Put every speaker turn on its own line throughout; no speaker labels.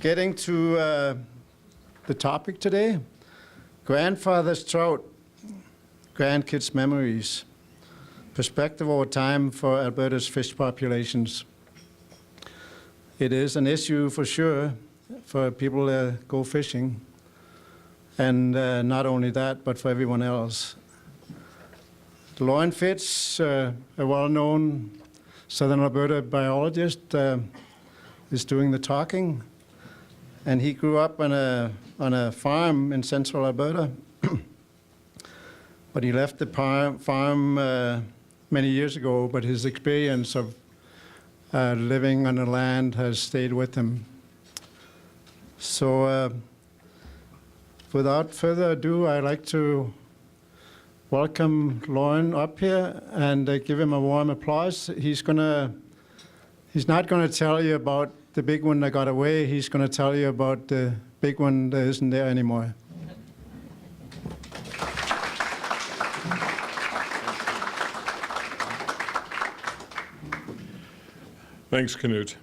Getting to the topic today, grandfather's trout, grandkids' memories, perspective over time for Alberta's fish populations. It is an issue for sure for people that go fishing, and not only that, but for everyone else. Lorne Fitch, a well-known Southern Alberta biologist, is doing the talking, and he grew up on a farm in central Alberta, but he left the farm many years ago, but his experience of living on the land has stayed with him. So without further ado, I'd like to welcome Lorne up here and give him a warm applause. He's not gonna tell you about the big one that got away. He's gonna tell you about the big one that isn't there anymore.
Thanks, Knut.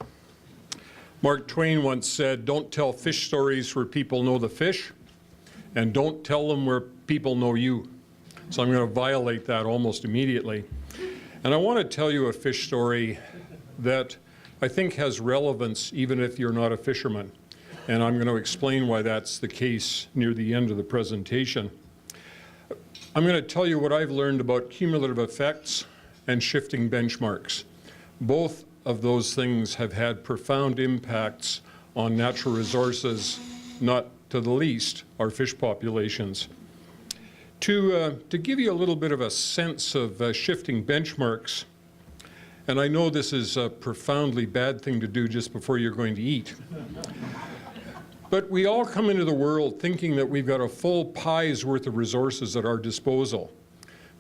Mark Twain once said, "Don't tell fish stories where people know the fish, and don't tell them where people know you." So I'm going to violate that almost immediately. And I want to tell you a fish story that I think has relevance even if you're not a fisherman. And I'm going to explain why that's the case near the end of the presentation. I'm going to tell you what I've learned about cumulative effects and shifting benchmarks. Both of those things have had profound impacts on natural resources, not to the least our fish populations. To give you a little bit of a sense of shifting benchmarks, and I know this is a profoundly bad thing to do just before you're going to eat, but we all come into the world thinking that we've got a full pie's worth of resources at our disposal.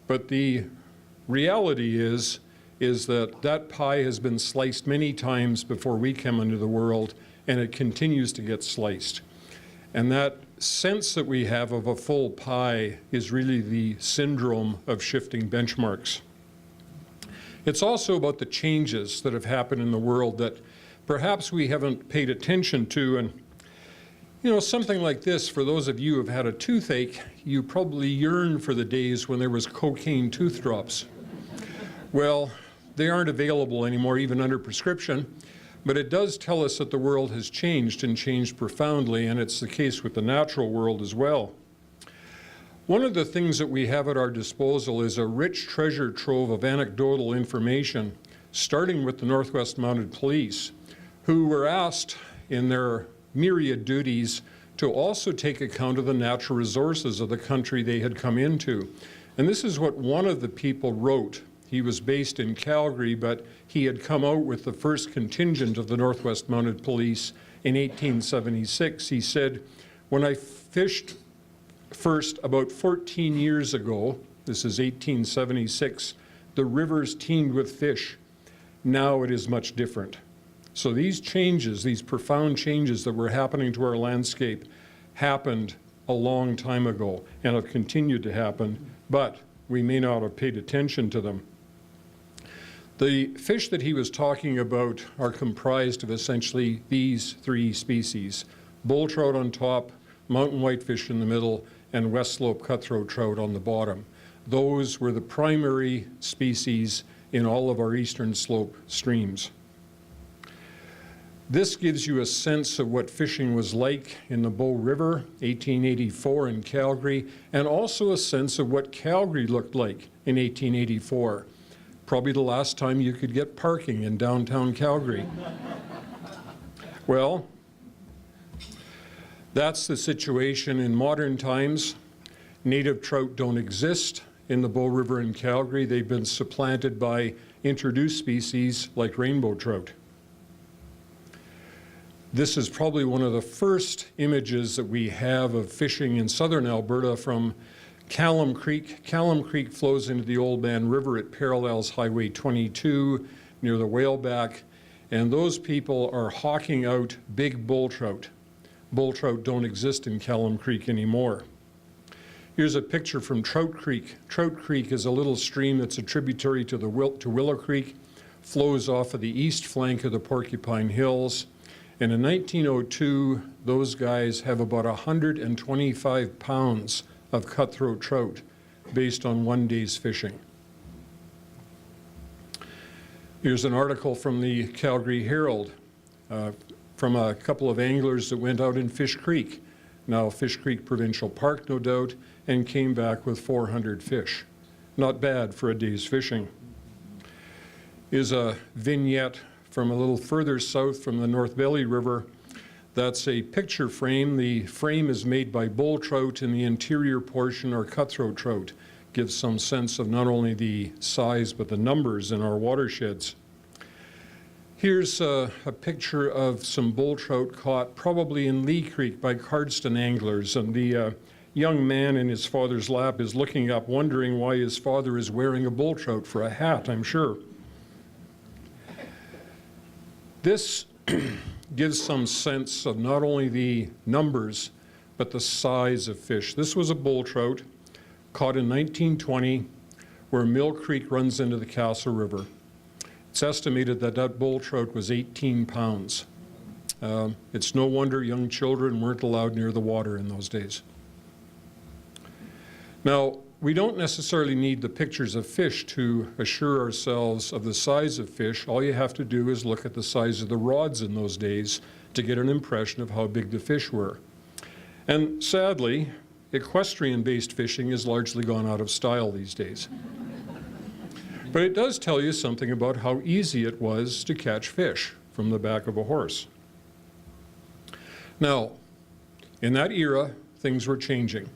But the reality is that that pie has been sliced many times before we come into the world, and it continues to get sliced. And that sense that we have of a full pie is really the syndrome of shifting benchmarks. It's also about the changes that have happened in the world that perhaps we haven't paid attention to. And you know, something like this, for those of you who have had a toothache, you probably yearn for the days when there was cocaine tooth drops. Well, they aren't available anymore, even under prescription, but it does tell us that the world has changed and changed profoundly, and it's the case with the natural world as well. One of the things that we have at our disposal is a rich treasure trove of anecdotal information, starting with the Northwest Mounted Police, who were asked in their myriad duties to also take account of the natural resources of the country they had come into. And this is what one of the people wrote. He was based in Calgary, but he had come out with the first contingent of the Northwest Mounted Police in 1876. He said, "When I fished first about 14 years ago, this is 1876, the rivers teemed with fish. Now it is much different." So these changes, these profound changes that were happening to our landscape happened a long time ago and have continued to happen, but we may not have paid attention to them. The fish that he was talking about are comprised of essentially these three species: bull trout on top, mountain whitefish in the middle, and west slope cutthroat trout on the bottom. Those were the primary species in all of our eastern slope streams. This gives you a sense of what fishing was like in the Bow River, 1884 in Calgary, and also a sense of what Calgary looked like in 1884. Probably the last time you could get parking in downtown Calgary. Well, that's the situation in modern times. Native trout don't exist in the Bow River in Calgary. They've been supplanted by introduced species like rainbow trout. This is probably one of the first images that we have of fishing in southern Alberta from Callum Creek. Callum Creek flows into the Old Man River. It parallels Highway 22 near the whaleback, and those people are hawking out big bull trout. Bull trout don't exist in Callum Creek anymore. Here's a picture from Trout Creek. Trout Creek is a little stream that's a tributary to Willow Creek, flows off of the east flank of the Porcupine Hills, And in 1902, those guys have about 125 pounds of cutthroat trout based on one day's fishing. Here's an article from the Calgary Herald from a couple of anglers that went out in Fish Creek, now Fish Creek Provincial Park, no doubt, and came back with 400 fish. Not bad for a day's fishing. Is a vignette from a little further south from the North Belly River. That's a picture frame. The frame is made by bull trout, and the interior portion are cutthroat trout. Gives some sense of not only the size but the numbers in our watersheds. Here's a picture of some bull trout caught probably in Lee Creek by Cardston anglers, and the young man in his father's lap is looking up wondering why his father is wearing a bull trout for a hat, I'm sure. This gives some sense of not only the numbers but the size of fish. This was a bull trout caught in 1920 where Mill Creek runs into the Castle River. It's estimated that that bull trout was 18 pounds. It's no wonder young children weren't allowed near the water in those days. Now, we don't necessarily need the pictures of fish to assure ourselves of the size of fish. All you have to do is look at the size of the rods in those days to get an impression of how big the fish were. And sadly, equestrian-based fishing has largely gone out of style these days. But it does tell you something about how easy it was to catch fish from the back of a horse. Now, in that era, things were changing.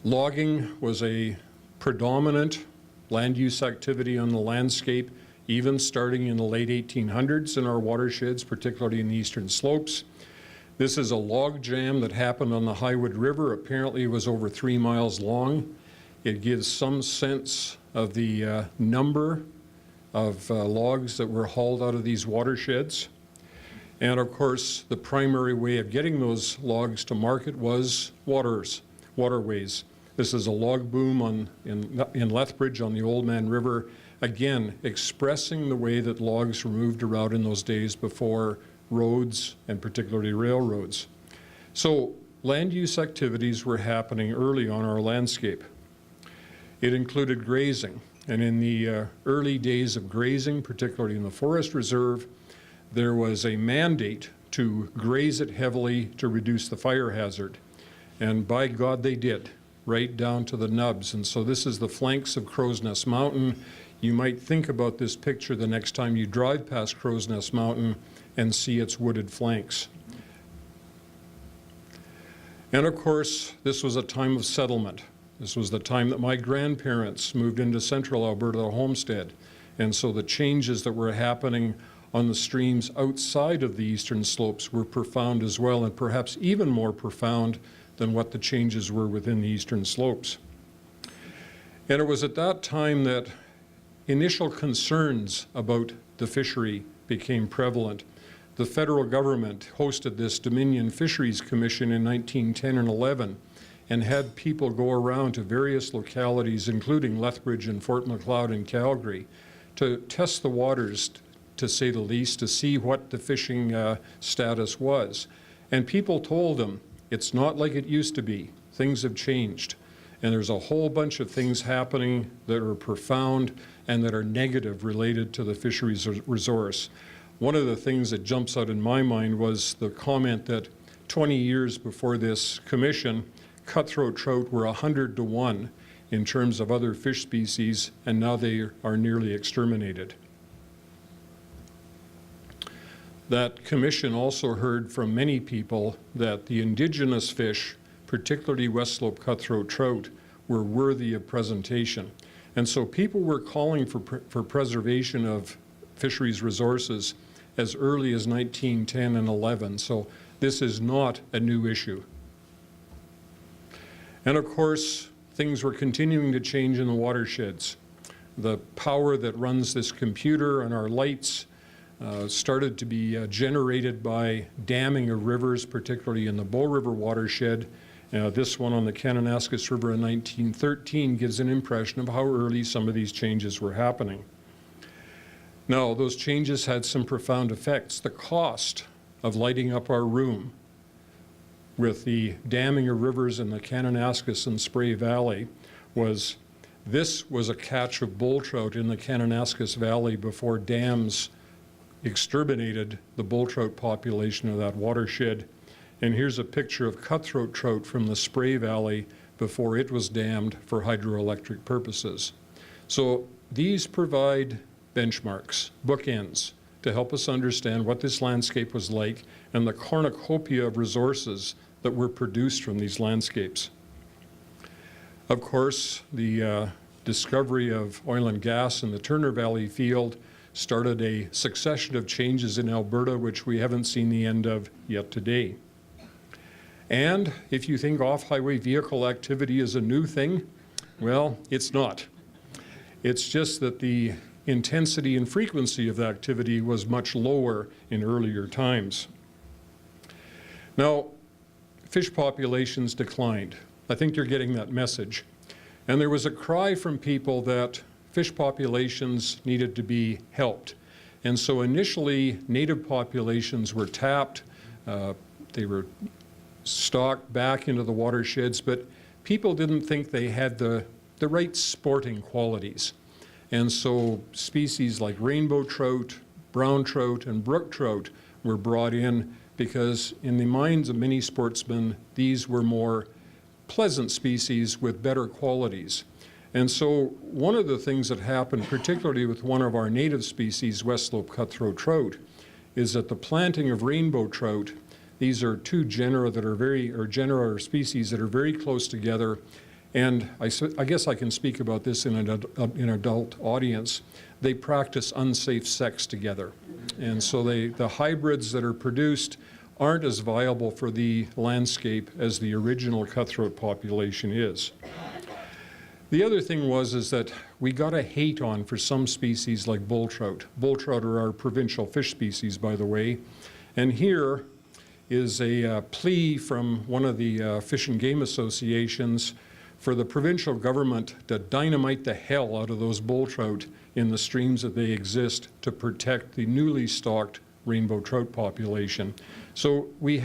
Logging was a predominant land use activity on the landscape, even starting in the late 1800s in our watersheds, particularly in the eastern slopes. This is a log jam that happened on the Highwood River. Apparently it was over 3 miles long. It gives some sense of the number of logs that were hauled out of these watersheds. And of course, the primary way of getting those logs to market was waterways. This is a log boom in Lethbridge on the Old Man River, again, expressing the way that logs were moved around in those days before roads and particularly railroads. So land use activities were happening early on our landscape. It included grazing, and in the early days of grazing, particularly in the forest reserve, there was a mandate to graze it heavily to reduce the fire hazard. And by God, they did, right down to the nubs. And so this is the flanks of Crow's Nest Mountain. You might think about this picture the next time you drive past Crow's Nest Mountain and see its wooded flanks. And of course, this was a time of settlement. This was the time that my grandparents moved into central Alberta to homestead. And so the changes that were happening on the streams outside of the eastern slopes were profound as well, and perhaps even more profound than what the changes were within the eastern slopes. And it was at that time that initial concerns about the fishery became prevalent. The federal government hosted this Dominion Fisheries Commission in 1910 and 11 and had people go around to various localities, including Lethbridge and Fort Macleod and Calgary, to test the waters, to say the least, to see what the fishing status was. And people told them, it's not like it used to be. Things have changed. And there's a whole bunch of things happening that are profound and that are negative related to the fisheries resource. One of the things that jumps out in my mind was the comment that 20 years before this commission, cutthroat trout were 100 to 1 in terms of other fish species, and now they are nearly exterminated. That commission also heard from many people that the indigenous fish, particularly West Slope cutthroat trout, were worthy of presentation. And so people were calling for preservation of fisheries resources as early as 1910 and 11. So this is not a new issue. And of course, things were continuing to change in the watersheds. The power that runs this computer and our lights started to be generated by damming of rivers, particularly in the Bow River watershed. This one on the Kananaskis River in 1913 gives an impression of how early some of these changes were happening. Now, those changes had some profound effects. The cost of lighting up our room with the damming of rivers in the Kananaskis and Spray Valley was this was a catch of bull trout in the Kananaskis Valley before dams exterminated the bull trout population of that watershed. And here's a picture of cutthroat trout from the Spray Valley before it was dammed for hydroelectric purposes. So these provide benchmarks, bookends, to help us understand what this landscape was like and the cornucopia of resources that were produced from these landscapes. Of course, the discovery of oil and gas in the Turner Valley field started a succession of changes in Alberta, which we haven't seen the end of yet today. And if you think off-highway vehicle activity is a new thing, well, it's not. It's just that the intensity and frequency of the activity was much lower in earlier times. Now, fish populations declined. I think you're getting that message. And there was a cry from people that fish populations needed to be helped. And so initially, native populations were tapped. They were stocked back into the watersheds, but people didn't think they had the right sporting qualities. And so species like rainbow trout, brown trout, and brook trout were brought in because in the minds of many sportsmen, these were more pleasant species with better qualities. And so one of the things that happened, particularly with one of our native species, West Slope cutthroat trout, is that the planting of rainbow trout, these are two genera that are genera or species that are very close together. And I guess I can speak about this in an adult audience. They practice unsafe sex together. And so the hybrids that are produced aren't as viable for the landscape as the original cutthroat population is. The other thing is that we got a hate on for some species like bull trout. Bull trout are our provincial fish species, by the way. And here is a plea from one of the Fish and Game associations for the provincial government to dynamite the hell out of those bull trout in the streams that they exist to protect the newly stocked rainbow trout population. So we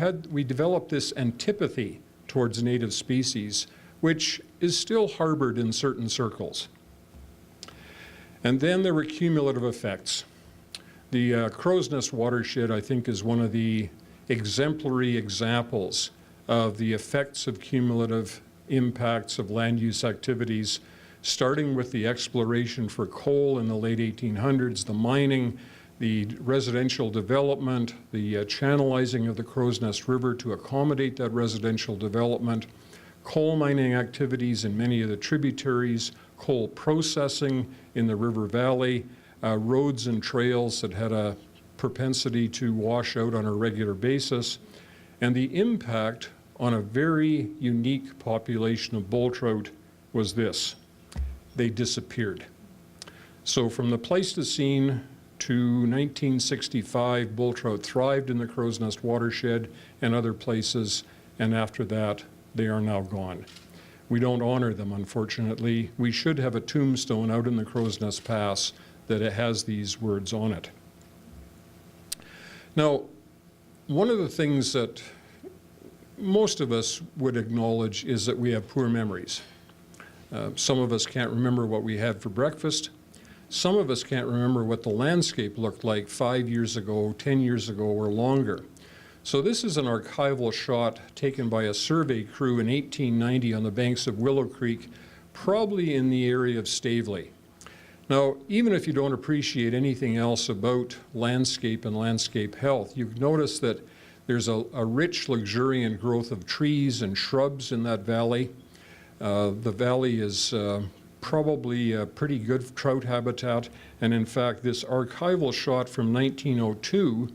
developed this antipathy towards native species, which is still harbored in certain circles. And then there were cumulative effects. The Crow's Nest watershed, I think, is one of the exemplary examples of the effects of cumulative impacts of land use activities, starting with the exploration for coal in the late 1800s, the mining, the residential development, the channelizing of the Crow's Nest River to accommodate that residential development, coal mining activities in many of the tributaries, coal processing in the river valley, roads and trails that had a propensity to wash out on a regular basis, and the impact on a very unique population of bull trout was this: they disappeared. So from the Pleistocene to 1965, bull trout thrived in the Crow's Nest watershed and other places, and after that, they are now gone. We don't honor them, unfortunately. We should have a tombstone out in the Crow's Nest Pass that it has these words on it. Now, one of the things that most of us would acknowledge is that we have poor memories. Some of us can't remember what we had for breakfast. Some of us can't remember what the landscape looked like 5 years ago, 10 years ago, or longer. So this is an archival shot taken by a survey crew in 1890 on the banks of Willow Creek, probably in the area of Staveley. Now, even if you don't appreciate anything else about landscape and landscape health, you notice that there's a rich, luxuriant growth of trees and shrubs in that valley. The valley is probably a pretty good trout habitat, and in fact, this archival shot from 1902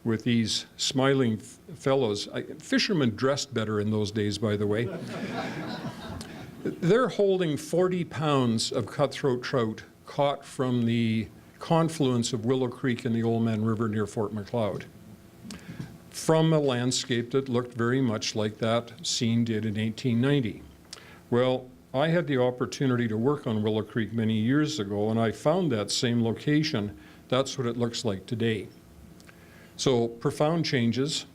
with these smiling fellows, fishermen dressed better in those days, by the way. They're holding 40 pounds of cutthroat trout caught from the confluence of Willow Creek and the Old Man River near Fort Macleod, from a landscape that looked very much like that scene did in 1890. Well, I had the opportunity to work on Willow Creek many years ago, and I found that same location. That's what it looks like today. So profound changes.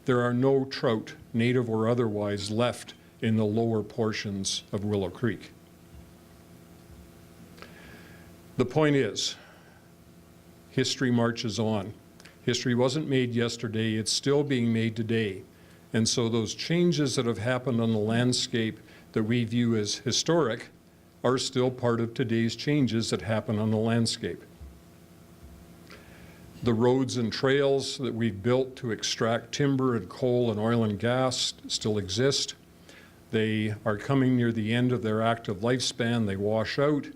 There are no trout, native or otherwise, left in the lower portions of Willow Creek. The point is, history marches on. History wasn't made yesterday, it's still being made today. And so those changes that have happened on the landscape that we view as historic are still part of today's changes that happen on the landscape. The roads and trails that we've built to extract timber and coal and oil and gas still exist. They are coming near the end of their active lifespan. They wash out.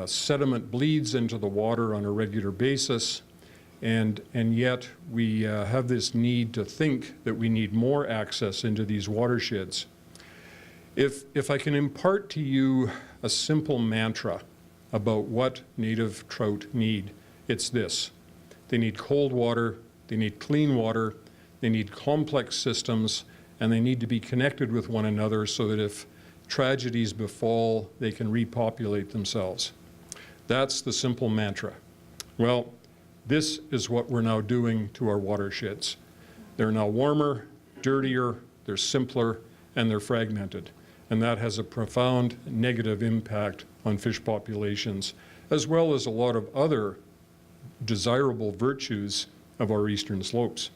Sediment bleeds into the water on a regular basis. And yet we have this need to think that we need more access into these watersheds. If I can impart to you a simple mantra about what native trout need, it's this. They need cold water, they need clean water, they need complex systems, and they need to be connected with one another so that if tragedies befall, they can repopulate themselves. That's the simple mantra. Well, this is what we're now doing to our watersheds. They're now warmer, dirtier, they're simpler, and they're fragmented. And that has a profound negative impact on fish populations, as well as a lot of other desirable virtues of our eastern slopes.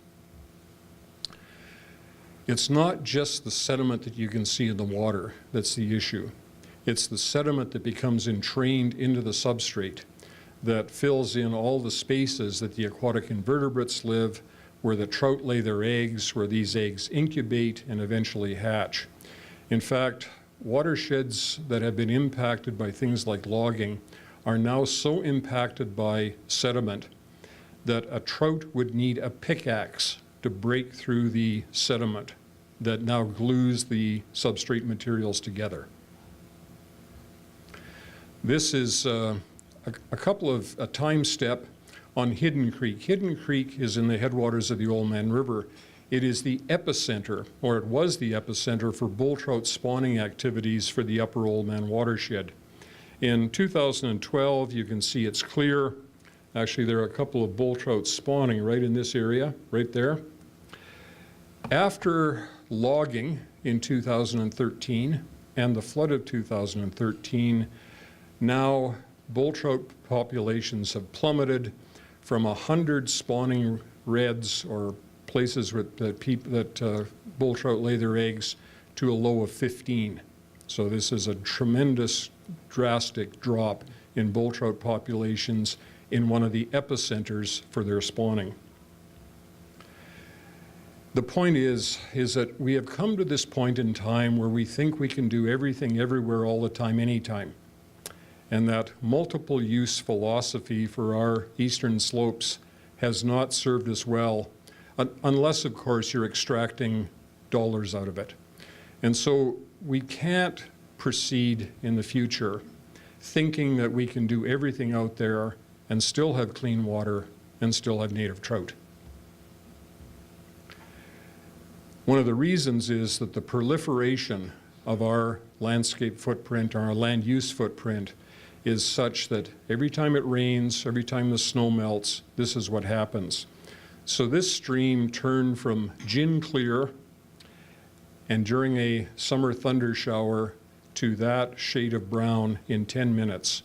It's not just the sediment that you can see in the water that's the issue. It's the sediment that becomes entrained into the substrate that fills in all the spaces that the aquatic invertebrates live, where the trout lay their eggs, where these eggs incubate and eventually hatch. In fact, watersheds that have been impacted by things like logging are now so impacted by sediment that a trout would need a pickaxe to break through the sediment that now glues the substrate materials together. This is a time step on Hidden Creek. Hidden Creek is in the headwaters of the Old Man River. It is the epicenter, or it was the epicenter for bull trout spawning activities for the upper Old Man watershed. In 2012, you can see it's clear. Actually, there are a couple of bull trout spawning right in this area, right there. After logging in 2013 and the flood of 2013, now bull trout populations have plummeted from 100 spawning redds or places that bull trout lay their eggs to a low of 15. So this is a tremendous, drastic drop in bull trout populations in one of the epicenters for their spawning. The point is that we have come to this point in time where we think we can do everything, everywhere, all the time, anytime. And that multiple use philosophy for our eastern slopes has not served us well, unless, of course, you're extracting dollars out of it. And so we can't proceed in the future thinking that we can do everything out there and still have clean water and still have native trout. One of the reasons is that the proliferation of our landscape footprint, our land use footprint, is such that every time it rains, every time the snow melts, this is what happens. So this stream turned from gin clear and during a summer thunder shower to that shade of brown in 10 minutes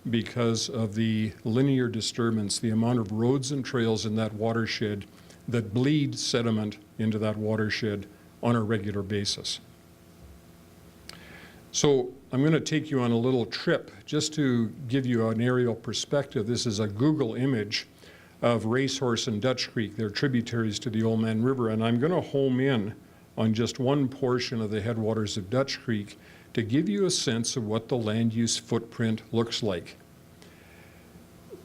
because of the linear disturbance, the amount of roads and trails in that watershed that bleed sediment into that watershed on a regular basis. So I'm going to take you on a little trip just to give you an aerial perspective. This is a Google image of Racehorse and Dutch Creek. They're tributaries to the Old Man River, and I'm going to home in on just one portion of the headwaters of Dutch Creek to give you a sense of what the land use footprint looks like.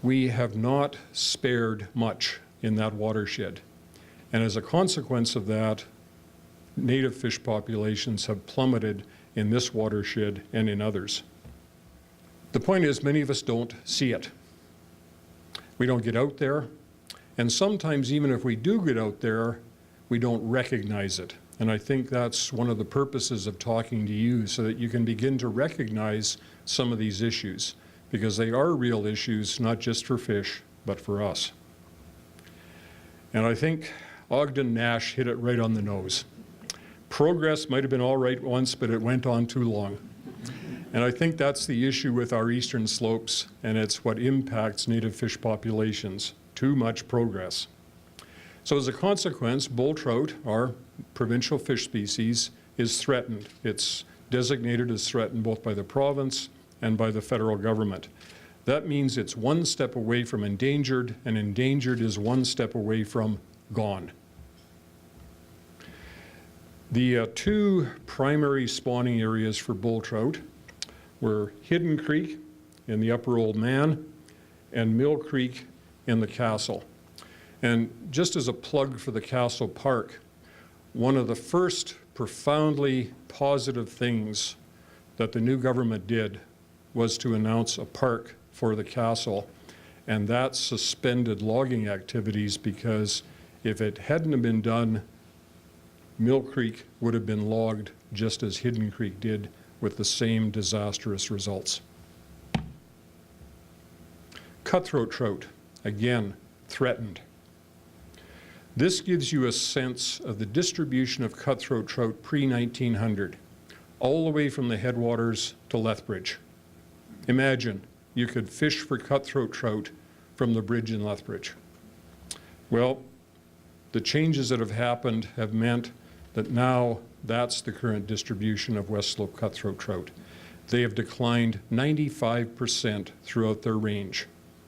We have not spared much in that watershed, and as a consequence of that, native fish populations have plummeted in this watershed and in others. The point is, many of us don't see it. We don't get out there, and sometimes even if we do get out there, we don't recognize it. And I think that's one of the purposes of talking to you, so that you can begin to recognize some of these issues, because they are real issues, not just for fish, but for us. And I think Ogden Nash hit it right on the nose. Progress might have been all right once, but it went on too long. And I think that's the issue with our eastern slopes, and it's what impacts native fish populations. Too much progress. So as a consequence, bull trout, our provincial fish species, is threatened. It's designated as threatened both by the province and by the federal government. That means it's one step away from endangered, and endangered is one step away from gone. The two primary spawning areas for bull trout were Hidden Creek in the Upper Old Man and Mill Creek in the Castle. And just as a plug for the Castle Park, one of the first profoundly positive things that the new government did was to announce a park for the castle, and that suspended logging activities, because if it hadn't been done, Mill Creek would have been logged just as Hidden Creek did, with the same disastrous results. Cutthroat trout, again, threatened. This gives you a sense of the distribution of cutthroat trout pre-1900, all the way from the headwaters to Lethbridge. Imagine you could fish for cutthroat trout from the bridge in Lethbridge. Well, the changes that have happened have meant that now that's the current distribution of West Slope cutthroat trout. They have declined 95% throughout their range.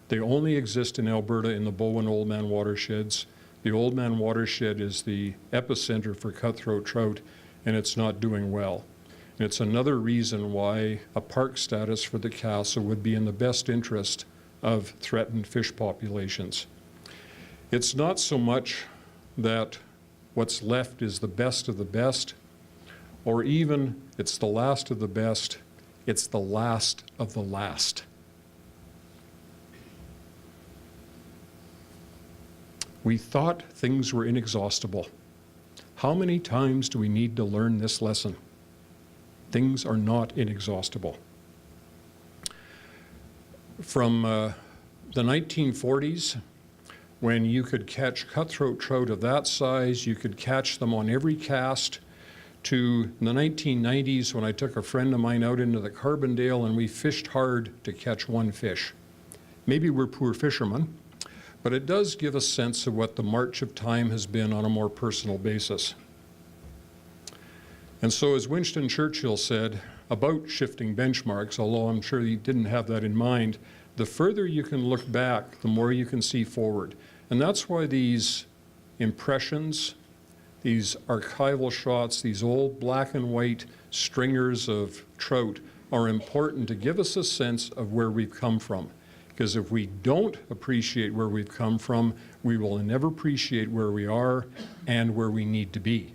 They only exist in Alberta in the Bowen Old Man watersheds. The Old Man watershed is the epicenter for cutthroat trout, and it's not doing well. And it's another reason why a park status for the castle would be in the best interest of threatened fish populations. It's not so much that what's left is the best of the best, or even it's the last of the best, it's the last of the last. We thought things were inexhaustible. How many times do we need to learn this lesson? Things are not inexhaustible. From the 1940s, when you could catch cutthroat trout of that size, you could catch them on every cast, to the 1990s when I took a friend of mine out into the Carbondale and we fished hard to catch one fish. Maybe we're poor fishermen, but it does give a sense of what the march of time has been on a more personal basis. And so, as Winston Churchill said about shifting benchmarks, although I'm sure he didn't have that in mind, the further you can look back, the more you can see forward. And that's why these impressions, these archival shots, these old black and white stringers of trout are important to give us a sense of where we've come from. Because if we don't appreciate where we've come from, we will never appreciate where we are and where we need to be.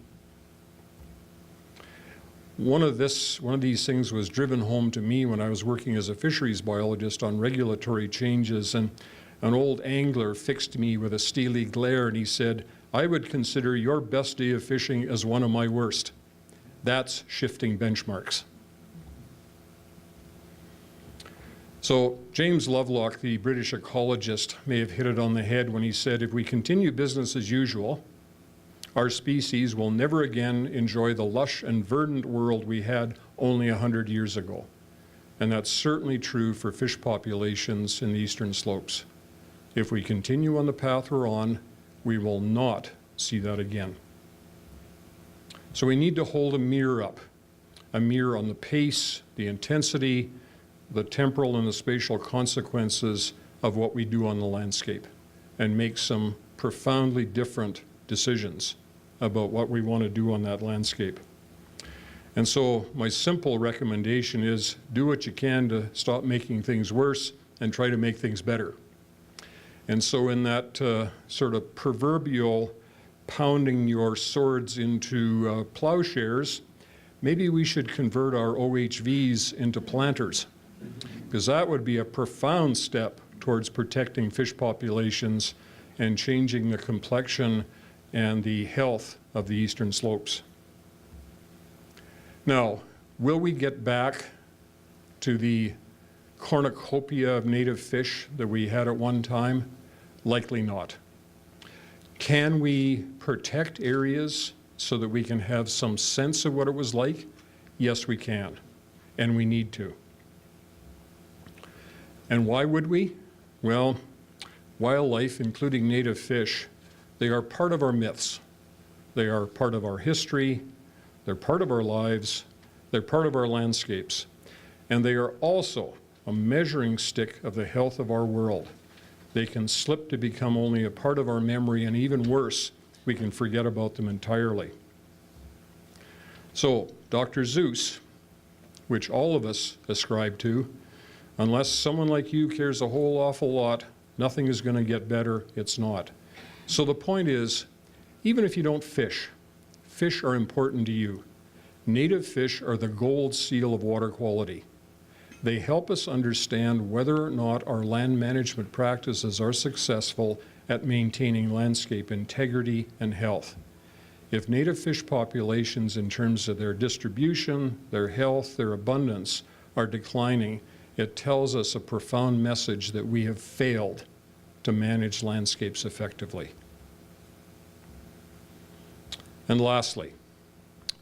One of these things was driven home to me when I was working as a fisheries biologist on regulatory changes, and an old angler fixed me with a steely glare and he said, "I would consider your best day of fishing as one of my worst." That's shifting benchmarks. So James Lovelock, the British ecologist, may have hit it on the head when he said, if we continue business as usual, our species will never again enjoy the lush and verdant world we had only 100 years ago. And that's certainly true for fish populations in the eastern slopes. If we continue on the path we're on, we will not see that again. So we need to hold a mirror up, a mirror on the pace, the intensity, the temporal and the spatial consequences of what we do on the landscape, and make some profoundly different decisions about what we want to do on that landscape. And so my simple recommendation is do what you can to stop making things worse and try to make things better. And so in that sort of proverbial pounding your swords into plowshares, maybe we should convert our OHVs into planters, because that would be a profound step towards protecting fish populations and changing the complexion and the health of the eastern slopes. Now, will we get back to the cornucopia of native fish that we had at one time? Likely not. Can we protect areas so that we can have some sense of what it was like? Yes, we can, and we need to. And why would we? Well, wildlife, including native fish, they are part of our myths. They are part of our history, they're part of our lives, they're part of our landscapes, and they are also a measuring stick of the health of our world. They can slip to become only a part of our memory, and even worse, we can forget about them entirely. So, Dr. Zeus, which all of us ascribe to, unless someone like you cares a whole awful lot, nothing is going to get better. It's not. So the point is, even if you don't fish, fish are important to you. Native fish are the gold seal of water quality. They help us understand whether or not our land management practices are successful at maintaining landscape integrity and health. If native fish populations, in terms of their distribution, their health, their abundance, are declining, it tells us a profound message that we have failed to manage landscapes effectively. And lastly,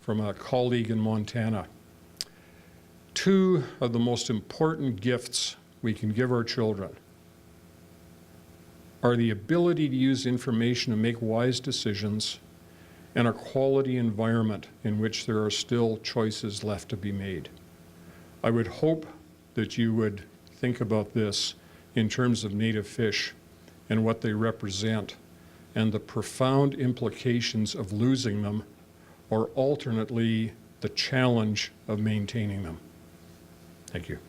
from a colleague in Montana, two of the most important gifts we can give our children are the ability to use information to make wise decisions and a quality environment in which there are still choices left to be made. I would hope that you would think about this in terms of native fish and what they represent and the profound implications of losing them, or alternately, the challenge of maintaining them. Thank you.